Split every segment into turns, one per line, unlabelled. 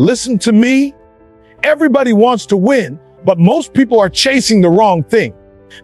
Listen to me. Everybody wants to win, but most people are chasing the wrong thing.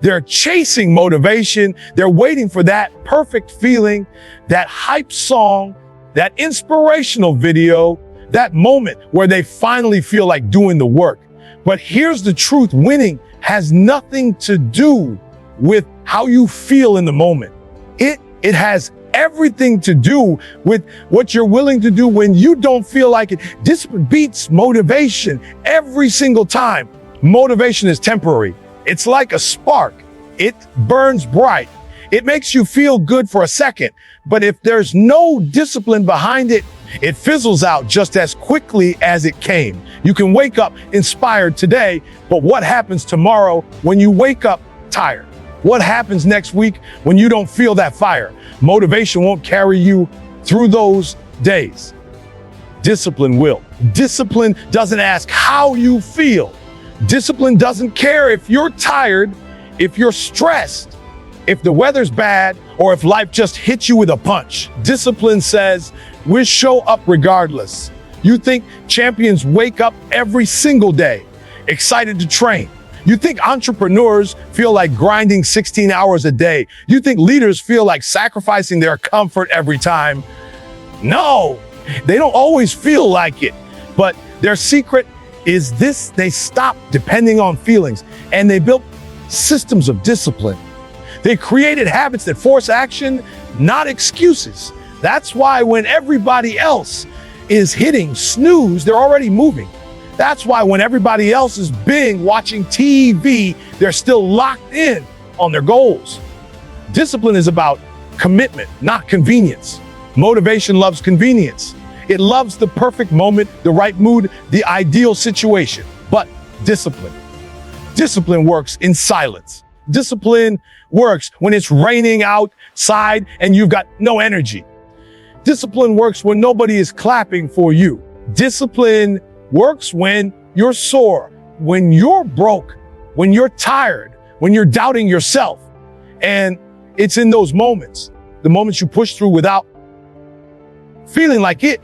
They're chasing motivation. They're waiting for that perfect feeling, that hype song, that inspirational video, that moment where they finally feel like doing the work. But here's the truth. Winning has nothing to do with how you feel in the moment. It has everything to do with what you're willing to do when you don't feel like it. Discipline beats motivation every single time. Motivation is temporary. It's like a spark. It burns bright. It makes you feel good for a second. But if there's no discipline behind it, it fizzles out just as quickly as it came. You can wake up inspired today, but what happens tomorrow when you wake up tired? What happens next week when you don't feel that fire? Motivation won't carry you through those days. Discipline will. Discipline doesn't ask how you feel. Discipline doesn't care if you're tired, if you're stressed, if the weather's bad, or if life just hits you with a punch. Discipline says, we'll show up regardless. You think champions wake up every single day, excited to train. You think entrepreneurs feel like grinding 16 hours a day. You think leaders feel like sacrificing their comfort every time. No, they don't always feel like it. But their secret is this: they stop depending on feelings and they built systems of discipline. They created habits that force action, not excuses. That's why when everybody else is hitting snooze, they're already moving. That's why when everybody else is watching TV, they're still locked in on their goals. Discipline is about commitment, not convenience. Motivation loves convenience. It loves the perfect moment, the right mood, the ideal situation. But discipline works in silence. Discipline works when it's raining outside and you've got no energy. Discipline works when nobody is clapping for you. Discipline works when you're sore, when you're broke, when you're tired, when you're doubting yourself. And it's in those moments, the moments you push through without feeling like it,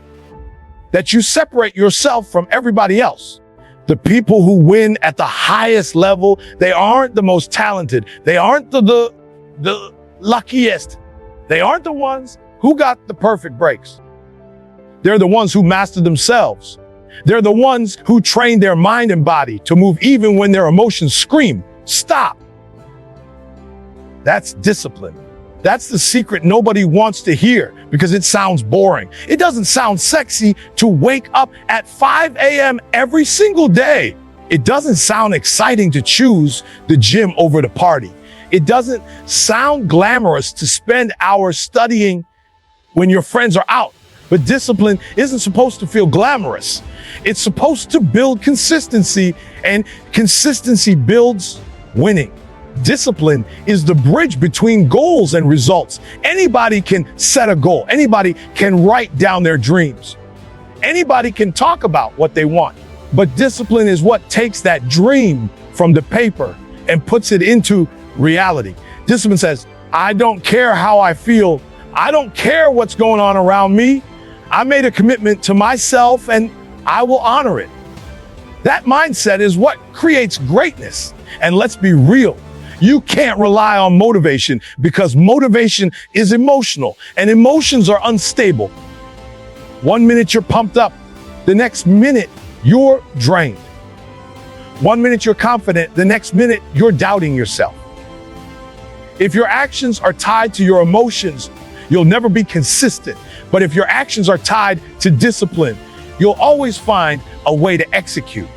that you separate yourself from everybody else. The people who win at the highest level, they aren't the most talented. They aren't the luckiest. They aren't the ones who got the perfect breaks. They're the ones who mastered themselves. They're the ones who train their mind and body to move even when their emotions scream, stop. That's discipline. That's the secret nobody wants to hear because it sounds boring. It doesn't sound sexy to wake up at 5 a.m. every single day. It doesn't sound exciting to choose the gym over the party. It doesn't sound glamorous to spend hours studying when your friends are out. But discipline isn't supposed to feel glamorous. It's supposed to build consistency, and consistency builds winning. Discipline is the bridge between goals and results. Anybody can set a goal. Anybody can write down their dreams. Anybody can talk about what they want. But discipline is what takes that dream from the paper and puts it into reality. Discipline says, I don't care how I feel. I don't care what's going on around me. I made a commitment to myself and I will honor it. That mindset is what creates greatness. And let's be real. You can't rely on motivation because motivation is emotional and emotions are unstable. 1 minute you're pumped up, the next minute you're drained. 1 minute you're confident, the next minute you're doubting yourself. If your actions are tied to your emotions, you'll never be consistent. But if your actions are tied to discipline, you'll always find a way to execute.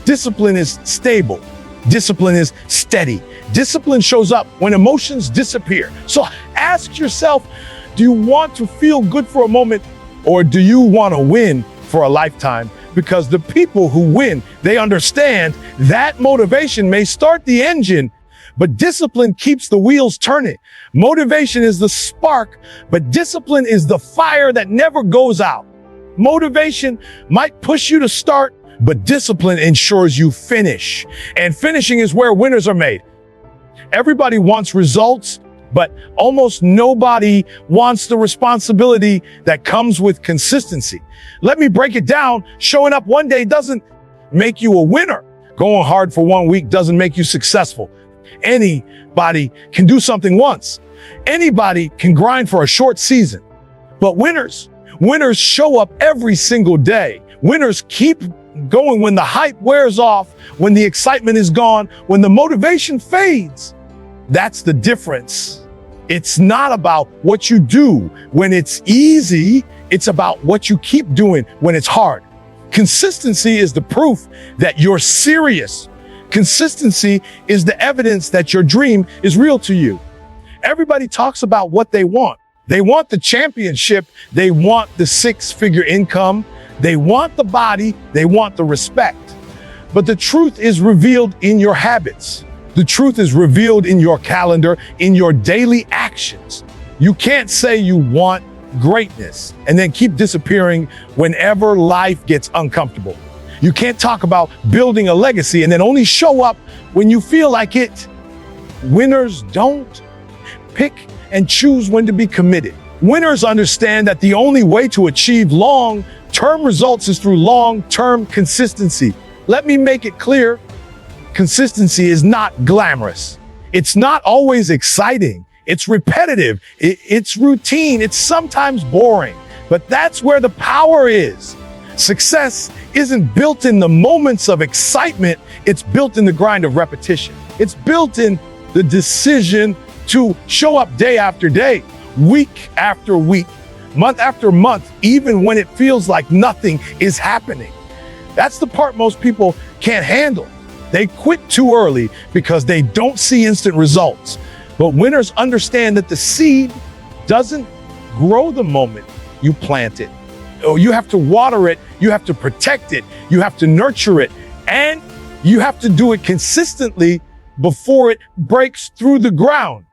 Discipline is stable. Discipline is steady. Discipline shows up when emotions disappear. So ask yourself, do you want to feel good for a moment or do you want to win for a lifetime? Because the people who win, they understand that motivation may start the engine, but discipline keeps the wheels turning. Motivation is the spark, but discipline is the fire that never goes out. Motivation might push you to start, but discipline ensures you finish. And finishing is where winners are made. Everybody wants results, but almost nobody wants the responsibility that comes with consistency. Let me break it down. Showing up one day doesn't make you a winner. Going hard for 1 week doesn't make you successful. Anybody can do something once. Anybody can grind for a short season. But winners show up every single day. Winners keep going when the hype wears off, when the excitement is gone, when the motivation fades. That's the difference. It's not about what you do when it's easy. It's about what you keep doing when it's hard. Consistency is the proof that you're serious. Consistency is the evidence that your dream is real to you. Everybody talks about what they want. They want the championship. They want the six-figure income. They want the body. They want the respect. But the truth is revealed in your habits. The truth is revealed in your calendar, in your daily actions. You can't say you want greatness and then keep disappearing whenever life gets uncomfortable. You can't talk about building a legacy and then only show up when you feel like it. Winners don't pick and choose when to be committed. Winners understand that the only way to achieve long-term results is through long-term consistency. Let me make it clear. Consistency is not glamorous. It's not always exciting. It's repetitive. It's routine. It's sometimes boring. But that's where the power is. Success isn't built in the moments of excitement. It's built in the grind of repetition. It's built in the decision to show up day after day, week after week, month after month, even when it feels like nothing is happening. That's the part most people can't handle. They quit too early because they don't see instant results. But winners understand that the seed doesn't grow the moment you plant it. Oh, you have to water it, you have to protect it, you have to nurture it, and you have to do it consistently before it breaks through the ground.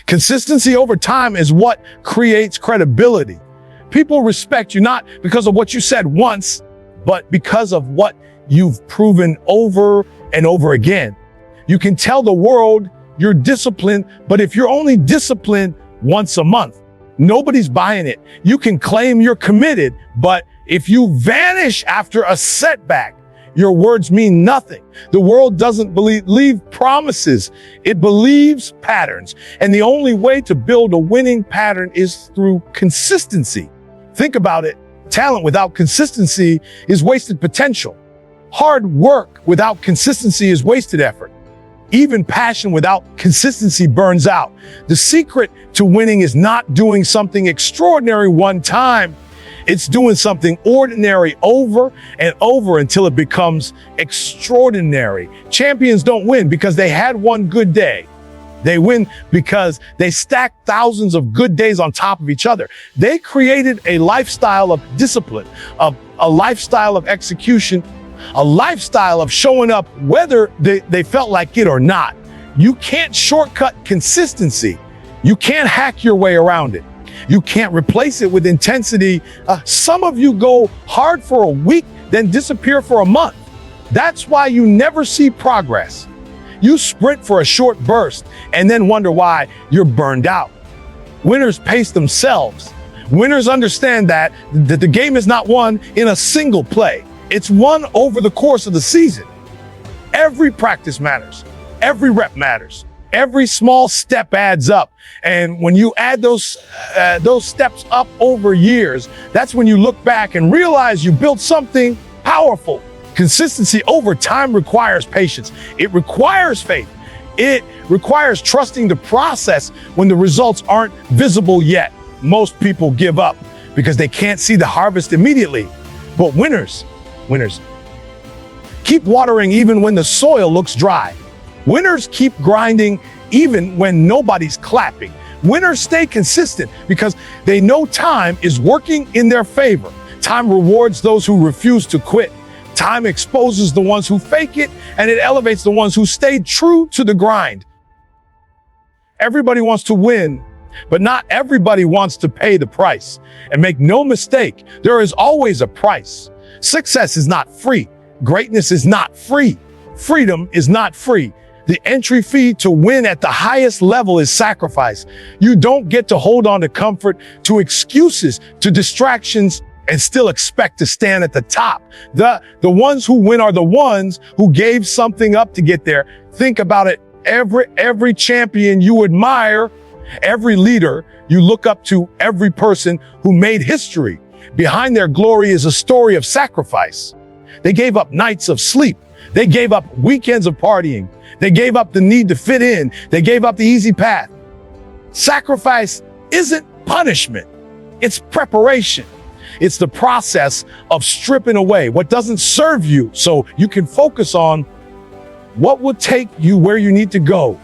Consistency over time is what creates credibility. People respect you not because of what you said once, but because of what you've proven over and over again. You can tell the world you're disciplined, but if you're only disciplined once a month, nobody's buying it. You can claim you're committed, but if you vanish after a setback, your words mean nothing. The world doesn't believe promises. It believes patterns. And the only way to build a winning pattern is through consistency. Think about it. Talent without consistency is wasted potential. Hard work without consistency is wasted effort. Even passion without consistency burns out. The secret to winning is not doing something extraordinary one time. It's doing something ordinary over and over until it becomes extraordinary. Champions don't win because they had one good day. They win because they stacked thousands of good days on top of each other. They created a lifestyle of discipline, a lifestyle of execution, a lifestyle of showing up whether they felt like it or not. You can't shortcut consistency. You can't hack your way around it. You can't replace it with intensity. Some of you go hard for a week, then disappear for a month. That's why you never see progress. You sprint for a short burst and then wonder why you're burned out. Winners pace themselves. Winners understand that the game is not won in a single play. It's won over the course of the season. Every practice matters. Every rep matters. Every small step adds up. And when you add those steps up over years, that's when you look back and realize you built something powerful. Consistency over time requires patience. It requires faith. It requires trusting the process when the results aren't visible yet. Most people give up because they can't see the harvest immediately. But winners keep watering even when the soil looks dry. Winners keep grinding even when nobody's clapping. Winners stay consistent because they know time is working in their favor. Time rewards those who refuse to quit. Time exposes the ones who fake it, and it elevates the ones who stay true to the grind. Everybody wants to win, but not everybody wants to pay the price. And make no mistake, there is always a price. Success is not free. Greatness is not free. Freedom is not free. The entry fee to win at the highest level is sacrifice. You don't get to hold on to comfort, to excuses, to distractions, and still expect to stand at the top. The ones who win are the ones who gave something up to get there. Think about it. Every champion you admire, every leader you look up to, every person who made history, behind their glory is a story of sacrifice. They gave up nights of sleep. They gave up weekends of partying. They gave up the need to fit in. They gave up the easy path. Sacrifice isn't punishment. It's preparation. It's the process of stripping away what doesn't serve you so you can focus on what will take you where you need to go.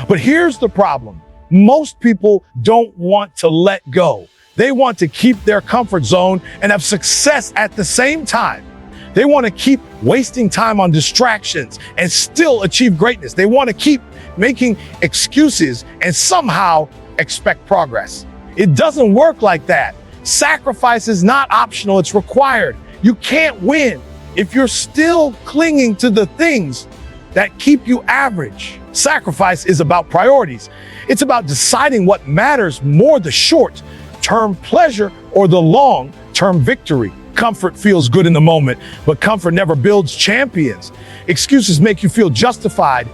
But here's the problem. Most people don't want to let go. They want to keep their comfort zone and have success at the same time. They want to keep wasting time on distractions and still achieve greatness. They want to keep making excuses and somehow expect progress. It doesn't work like that. Sacrifice is not optional, it's required. You can't win if you're still clinging to the things that keep you average. Sacrifice is about priorities. It's about deciding what matters more, the short-term pleasure or the long-term victory. Comfort feels good in the moment, but comfort never builds champions. Excuses make you feel justified,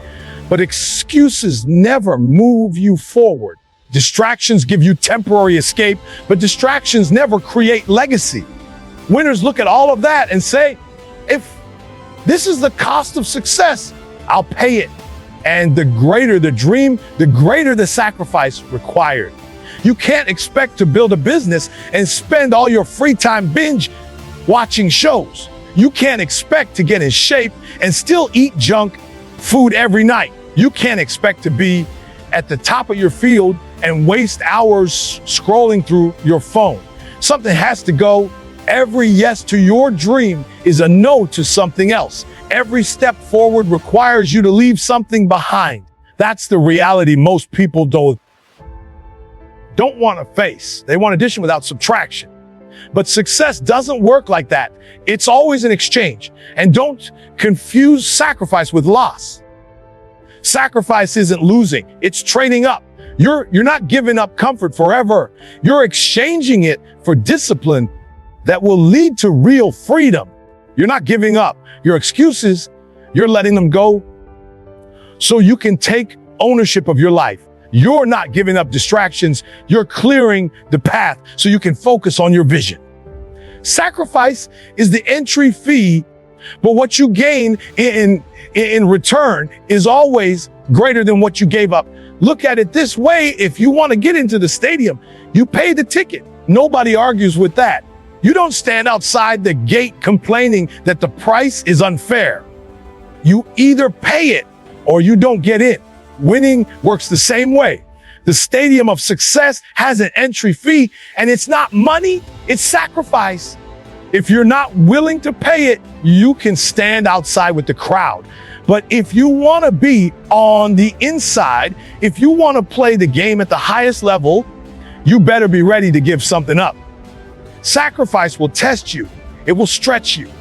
but excuses never move you forward. Distractions give you temporary escape, but distractions never create legacy. Winners look at all of that and say, if this is the cost of success, I'll pay it. And the greater the dream, the greater the sacrifice required. You can't expect to build a business and spend all your free time binge watching shows. You can't expect to get in shape and still eat junk food every night. You can't expect to be at the top of your field and waste hours scrolling through your phone. Something has to go. Every yes to your dream is a no to something else. Every step forward requires you to leave something behind. That's the reality most people don't want to face. They want addition without subtraction. But success doesn't work like that. It's always an exchange. And don't confuse sacrifice with loss. Sacrifice isn't losing, it's trading up. You're not giving up comfort forever. You're exchanging it for discipline that will lead to real freedom. You're not giving up your excuses. You're letting them go so you can take ownership of your life. You're not giving up distractions. You're clearing the path so you can focus on your vision. Sacrifice is the entry fee, but what you gain in return is always greater than what you gave up. Look at it this way. If you want to get into the stadium, you pay the ticket. Nobody argues with that. You don't stand outside the gate complaining that the price is unfair. You either pay it or you don't get in. Winning works the same way. The stadium of success has an entry fee, and it's not money, it's sacrifice. If you're not willing to pay it, you can stand outside with the crowd. But if you want to be on the inside, if you want to play the game at the highest level, you better be ready to give something up. Sacrifice will test you. It will stretch you.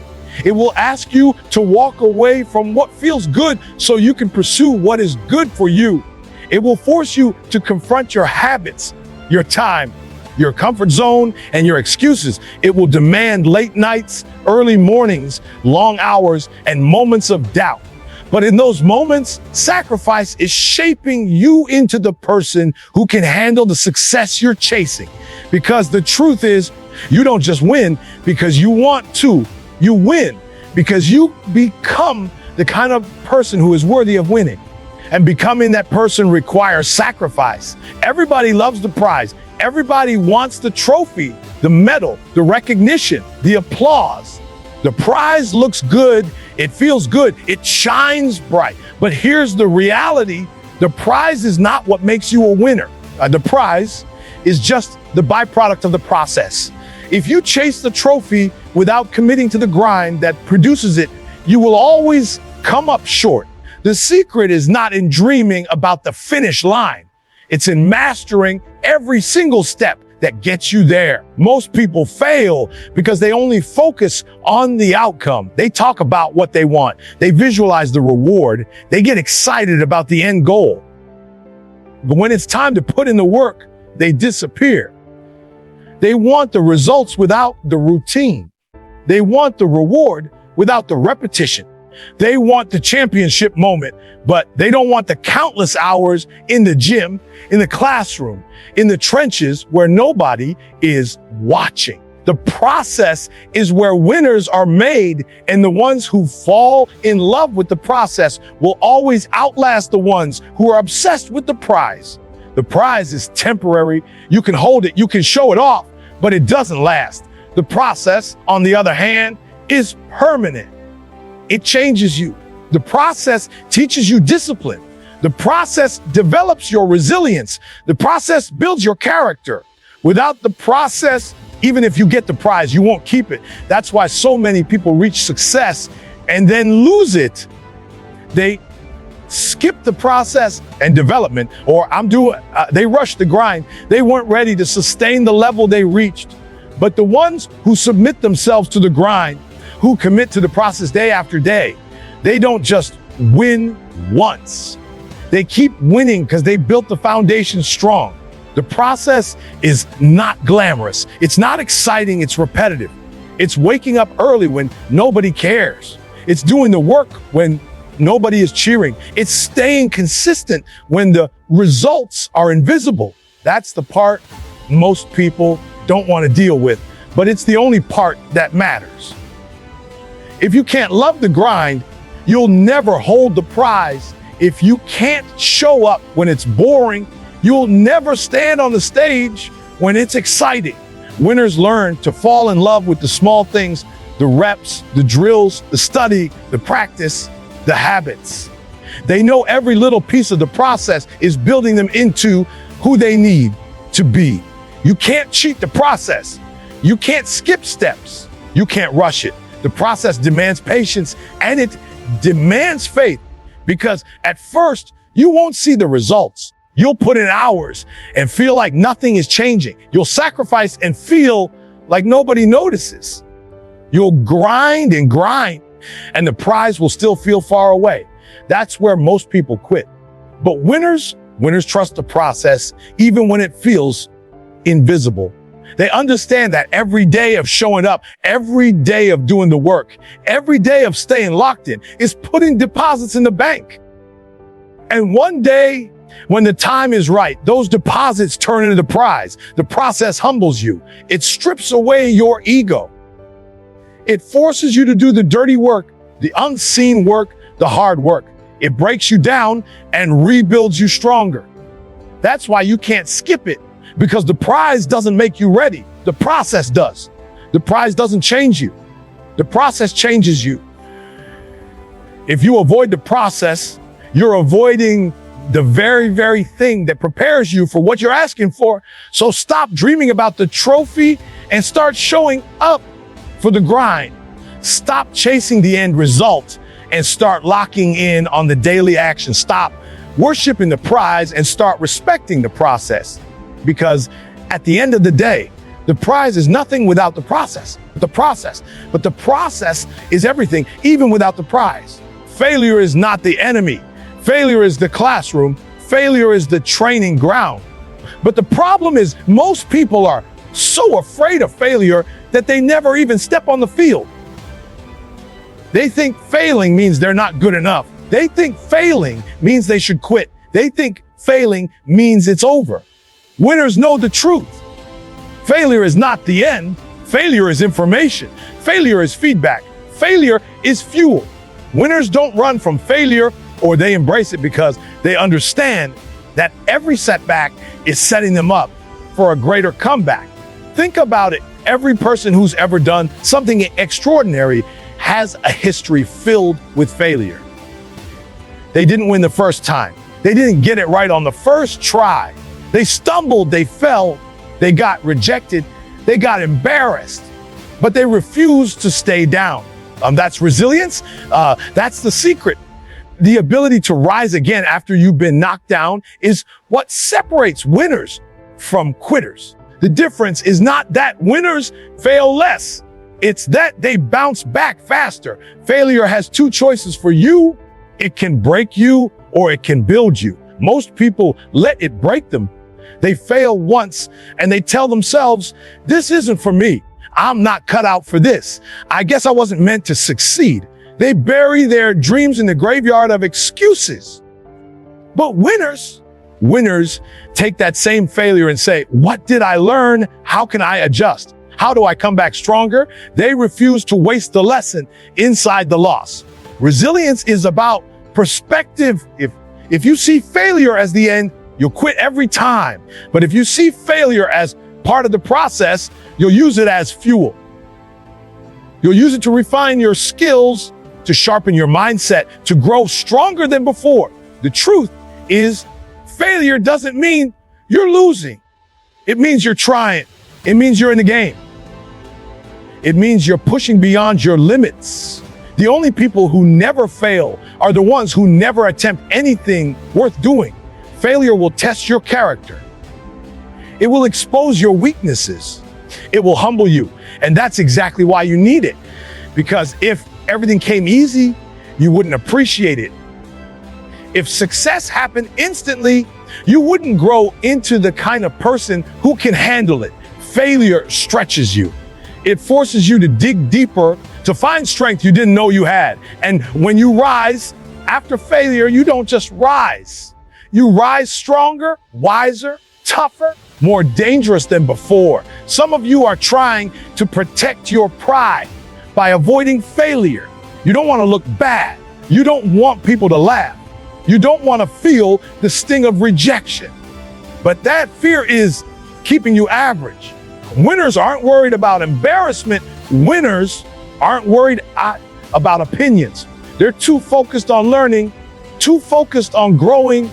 It will ask you to walk away from what feels good so you can pursue what is good for you. It will force you to confront your habits, your time, your comfort zone, and your excuses. It will demand late nights, early mornings, long hours, and moments of doubt. But in those moments, sacrifice is shaping you into the person who can handle the success you're chasing. Because the truth is, you don't just win because you want to. You win because you become the kind of person who is worthy of winning. And becoming that person requires sacrifice. Everybody loves the prize. Everybody wants the trophy, the medal, the recognition, the applause. The prize looks good. It feels good. It shines bright. But here's the reality. The prize is not what makes you a winner. The prize is just the byproduct of the process. If you chase the trophy without committing to the grind that produces it, you will always come up short. The secret is not in dreaming about the finish line. It's in mastering every single step that gets you there. Most people fail because they only focus on the outcome. They talk about what they want. They visualize the reward. They get excited about the end goal. But when it's time to put in the work, they disappear. They want the results without the routine. They want the reward without the repetition. They want the championship moment, but they don't want the countless hours in the gym, in the classroom, in the trenches where nobody is watching. The process is where winners are made, and the ones who fall in love with the process will always outlast the ones who are obsessed with the prize. The prize is temporary. You can hold it, you can show it off, but it doesn't last. The process, on the other hand, is permanent. It changes you. The process teaches you discipline. The process develops your resilience. The process builds your character. Without the process, even if you get the prize, you won't keep it. That's why so many people reach success and then lose it. They skip the process and development, or they rushed the grind. They weren't ready to sustain the level they reached. But the ones who submit themselves to the grind, who commit to the process day after day, they don't just win once. They keep winning because they built the foundation strong. The process is not glamorous. It's not exciting. It's repetitive. It's waking up early when nobody cares. It's doing the work when nobody is cheering. It's staying consistent when the results are invisible. That's the part most people don't want to deal with, but it's the only part that matters. If you can't love the grind, you'll never hold the prize. If you can't show up when it's boring, you'll never stand on the stage when it's exciting. Winners learn to fall in love with the small things, the reps, the drills, the study, the practice, the habits. They know every little piece of the process is building them into who they need to be. You can't cheat the process. You can't skip steps. You can't rush it. The process demands patience, and it demands faith, because at first you won't see the results. You'll put in hours and feel like nothing is changing. You'll sacrifice and feel like nobody notices. You'll grind and grind, and the prize will still feel far away. That's where most people quit. But winners trust the process even when it feels invisible. They understand that every day of showing up, every day of doing the work, every day of staying locked in is putting deposits in the bank. And one day, when the time is right, those deposits turn into the prize. The process humbles you. It strips away your ego. It forces you to do the dirty work, the unseen work, the hard work. It breaks you down and rebuilds you stronger. That's why you can't skip it, because the prize doesn't make you ready. The process does. The prize doesn't change you. The process changes you. If you avoid the process, you're avoiding the very, very thing that prepares you for what you're asking for. So stop dreaming about the trophy and start showing up for the grind. Stop chasing the end result and start locking in on the daily action. Stop worshiping the prize and start respecting the process. Because at the end of the day, the prize is nothing without the process. But the process is everything, even without the prize. Failure is not the enemy. Failure is the classroom. Failure is the training ground. But the problem is most people are so afraid of failure that they never even step on the field. They think failing means they're not good enough. They think failing means they should quit. They think failing means it's over. Winners know the truth. Failure is not the end. Failure is information. Failure is feedback. Failure is fuel. Winners don't run from failure, or they embrace it because they understand that every setback is setting them up for a greater comeback. Think about it. Every person who's ever done something extraordinary has a history filled with failure. They didn't win the first time. They didn't get it right on the first try. They stumbled, they fell, they got rejected, they got embarrassed, but they refused to stay down. That's resilience. That's the secret. The ability to rise again after you've been knocked down is what separates winners from quitters. The difference is not that winners fail less. It's that they bounce back faster. Failure has two choices for you. It can break you or it can build you. Most people let it break them. They fail once and they tell themselves, this isn't for me. I'm not cut out for this. I guess I wasn't meant to succeed. They bury their dreams in the graveyard of excuses. But winners take that same failure and say, what did I learn? How can I adjust? How do I come back stronger? They refuse to waste the lesson inside the loss. Resilience is about perspective. If you see failure as the end, you'll quit every time. But if you see failure as part of the process, you'll use it as fuel. You'll use it to refine your skills, to sharpen your mindset, to grow stronger than before. The truth is, failure doesn't mean you're losing. It means you're trying. It means you're in the game. It means you're pushing beyond your limits. The only people who never fail are the ones who never attempt anything worth doing. Failure will test your character. It will expose your weaknesses. It will humble you. And that's exactly why you need it. Because if everything came easy, you wouldn't appreciate it. If success happened instantly, you wouldn't grow into the kind of person who can handle it. Failure stretches you. It forces you to dig deeper, to find strength you didn't know you had. And when you rise after failure, you don't just rise. You rise stronger, wiser, tougher, more dangerous than before. Some of you are trying to protect your pride by avoiding failure. You don't want to look bad. You don't want people to laugh. You don't want to feel the sting of rejection. But that fear is keeping you average. Winners aren't worried about embarrassment. Winners aren't worried about opinions. They're too focused on learning, too focused on growing,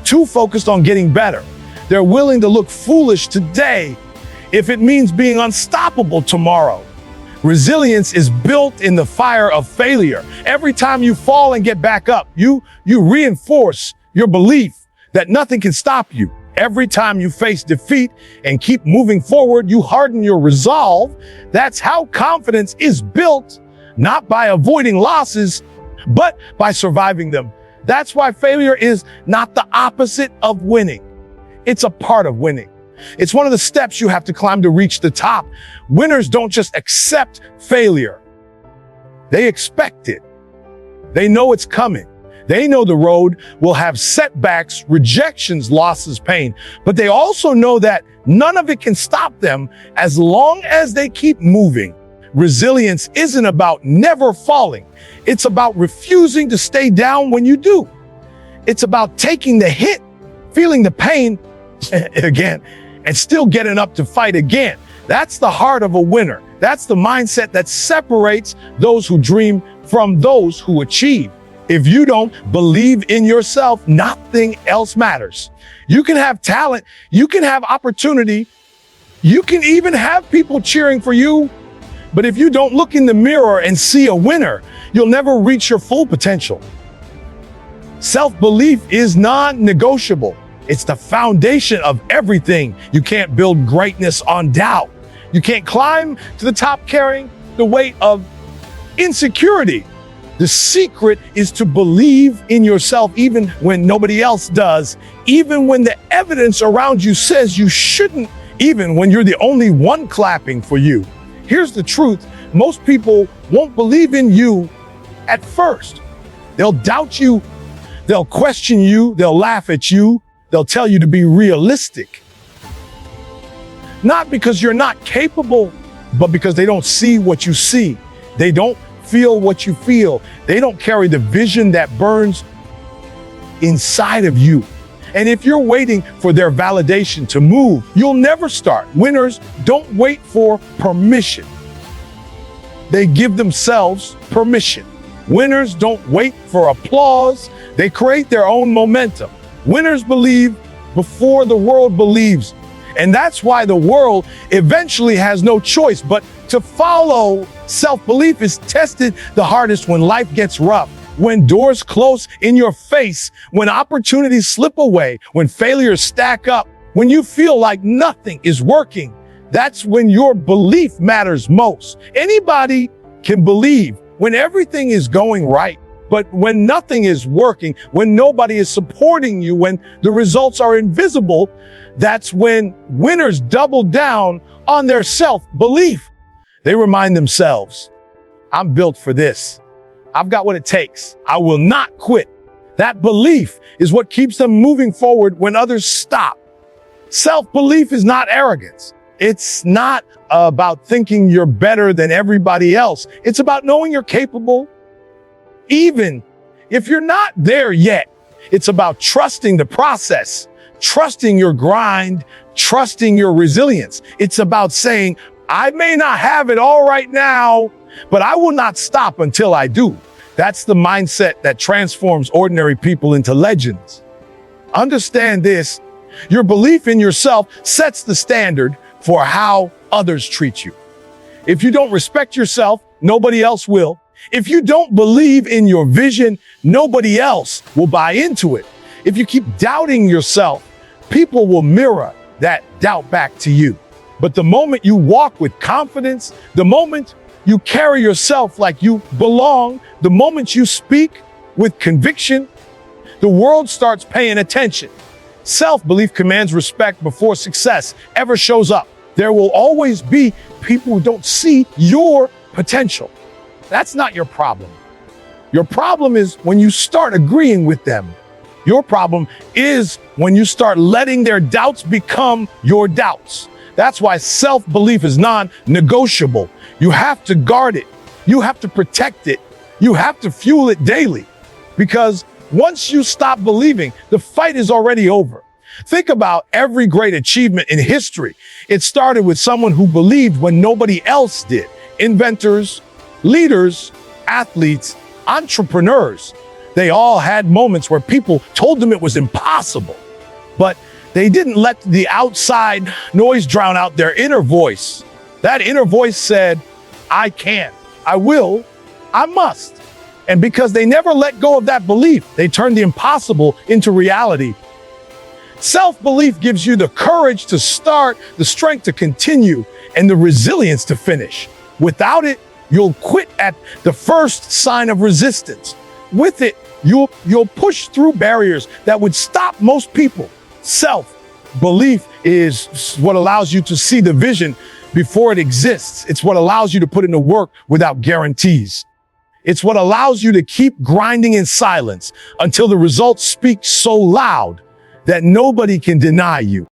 too focused on getting better. They're willing to look foolish today if it means being unstoppable tomorrow. Resilience is built in the fire of failure. Every time you fall and get back up, you reinforce your belief that nothing can stop you. Every time you face defeat and keep moving forward, you harden your resolve. That's how confidence is built, not by avoiding losses, but by surviving them. That's why failure is not the opposite of winning. It's a part of winning. It's one of the steps you have to climb to reach the top. Winners don't just accept failure. They expect it. They know it's coming. They know the road will have setbacks, rejections, losses, pain, but they also know that none of it can stop them as long as they keep moving. Resilience isn't about never falling. It's about refusing to stay down when you do. It's about taking the hit, feeling the pain again, and still getting up to fight again. That's the heart of a winner. That's the mindset that separates those who dream from those who achieve. If you don't believe in yourself, nothing else matters. You can have talent, you can have opportunity, you can even have people cheering for you, but if you don't look in the mirror and see a winner, you'll never reach your full potential. Self-belief is non-negotiable. It's the foundation of everything. You can't build greatness on doubt. You can't climb to the top carrying the weight of insecurity. The secret is to believe in yourself even when nobody else does, even when the evidence around you says you shouldn't, even when you're the only one clapping for you. Here's the truth. Most people won't believe in you at first. They'll doubt you. They'll question you. They'll laugh at you. They'll tell you to be realistic. Not because you're not capable, but because they don't see what you see. They don't feel what you feel. They don't carry the vision that burns inside of you. And if you're waiting for their validation to move, you'll never start. Winners don't wait for permission. They give themselves permission. Winners don't wait for applause. They create their own momentum. Winners believe before the world believes. And that's why the world eventually has no choice but to follow. Self-belief is tested the hardest when life gets rough, when doors close in your face, when opportunities slip away, when failures stack up, When you feel like nothing is working, that's when your belief matters most. Anybody can believe when everything is going right, but when nothing is working, when nobody is supporting you, when the results are invisible, that's when winners double down on their self-belief. They remind themselves, I'm built for this. I've got what it takes. I will not quit. That belief is what keeps them moving forward when others stop. Self-belief is not arrogance. It's not about thinking you're better than everybody else. It's about knowing you're capable. Even if you're not there yet, it's about trusting the process, trusting your grind, trusting your resilience. It's about saying, I may not have it all right now, but I will not stop until I do. That's the mindset that transforms ordinary people into legends. Understand this, your belief in yourself sets the standard for how others treat you. If you don't respect yourself, nobody else will. If you don't believe in your vision, nobody else will buy into it. If you keep doubting yourself, people will mirror that doubt back to you. But the moment you walk with confidence, the moment you carry yourself like you belong, the moment you speak with conviction, the world starts paying attention. Self-belief commands respect before success ever shows up. There will always be people who don't see your potential. That's not your problem. Your problem is when you start agreeing with them. Your problem is when you start letting their doubts become your doubts. That's why self-belief is non-negotiable. You have to guard it. You have to protect it. You have to fuel it daily. Because once you stop believing, the fight is already over. Think about every great achievement in history. It started with someone who believed when nobody else did. Inventors, leaders, athletes, entrepreneurs. They all had moments where people told them it was impossible. But they didn't let the outside noise drown out their inner voice. That inner voice said, I can, I will, I must. And because they never let go of that belief, they turned the impossible into reality. Self-belief gives you the courage to start, the strength to continue, and the resilience to finish. Without it, you'll quit at the first sign of resistance. With it, you'll push through barriers that would stop most people. Self-belief is what allows you to see the vision before it exists. It's what allows you to put in the work without guarantees. It's what allows you to keep grinding in silence until the results speak so loud that nobody can deny you.